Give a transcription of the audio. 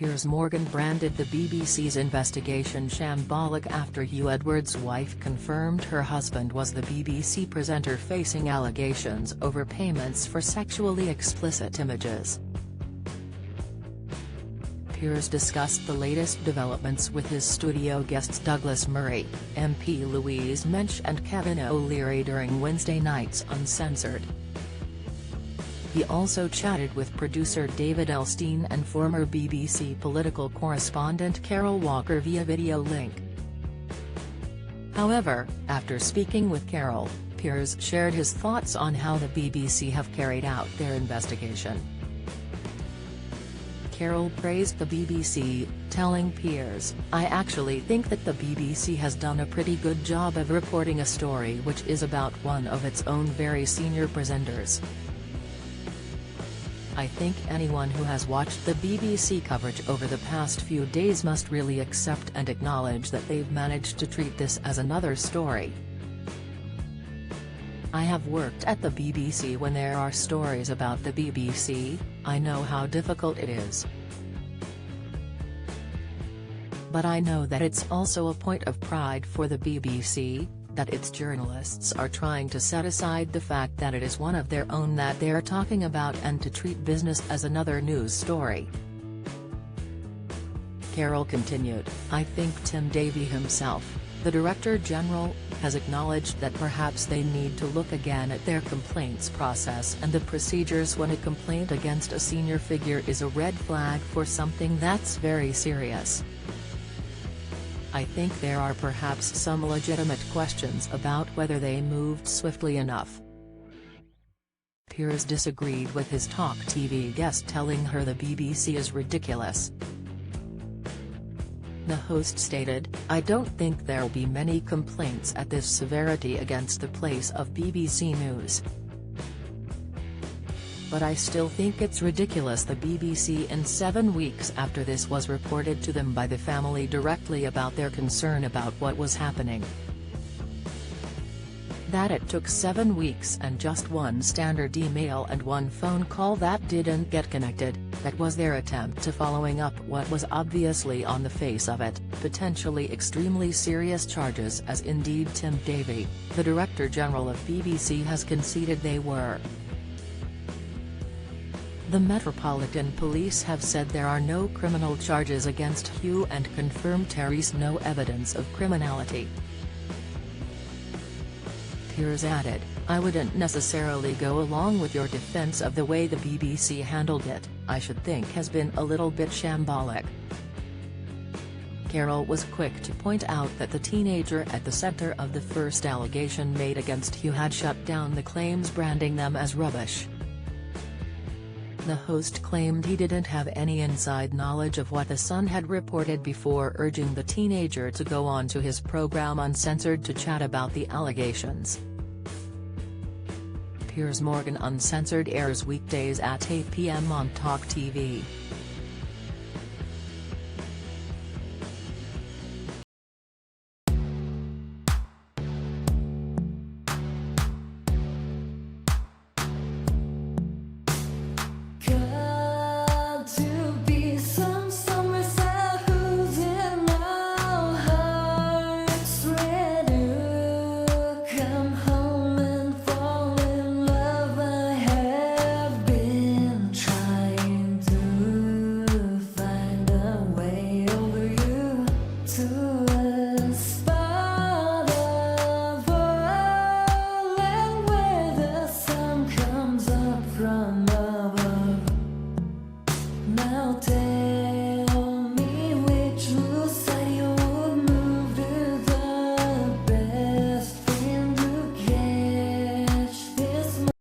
Piers Morgan branded the BBC's investigation shambolic after Hugh Edwards' wife confirmed her husband was the BBC presenter facing allegations over payments for sexually explicit images. Piers discussed the latest developments with his studio guests Douglas Murray, MP Louise Mensch and Kevin O'Leary during Wednesday night's Uncensored. He also chatted with producer David Elstein and former BBC political correspondent Carol Walker via video link. However, after speaking with Carol, Piers shared his thoughts on how the BBC have carried out their investigation. Carol praised the BBC, telling Piers, "I actually think that the BBC has done a pretty good job of reporting a story which is about one of its own very senior presenters. I think anyone who has watched the BBC coverage over the past few days must really accept and acknowledge that they've managed to treat this as another story. I have worked at the BBC when there are stories about the BBC, I know how difficult it is. But I know that it's also a point of pride for the BBC, that its journalists are trying to set aside the fact that it is one of their own that they're talking about and to treat business as another news story." Carol continued, "I think Tim Davie himself, the Director General, has acknowledged that perhaps they need to look again at their complaints process and the procedures when a complaint against a senior figure is a red flag for something that's very serious. I think there are perhaps some legitimate questions about whether they moved swiftly enough." Piers disagreed with his Talk TV guest, telling her the BBC is ridiculous. The host stated, "I don't think there'll be many complaints at this severity against the place of BBC News. But I still think it's ridiculous the BBC in 7 weeks after this was reported to them by the family directly about their concern about what was happening. That it took 7 weeks and just one standard email and one phone call that didn't get connected, that was their attempt to following up what was obviously on the face of it, potentially extremely serious charges, as indeed Tim Davie, the Director General of BBC, has conceded they were." The Metropolitan Police have said there are no criminal charges against Hugh and confirmed Terry's no evidence of criminality. Piers added, "I wouldn't necessarily go along with your defense of the way the BBC handled it, I should think has been a little bit shambolic." Carol was quick to point out that the teenager at the center of the first allegation made against Hugh had shut down the claims, branding them as rubbish. The host claimed he didn't have any inside knowledge of what the Sun had reported before urging the teenager to go on to his program Uncensored to chat about the allegations. Piers Morgan Uncensored airs weekdays at 8 p.m. on Talk TV.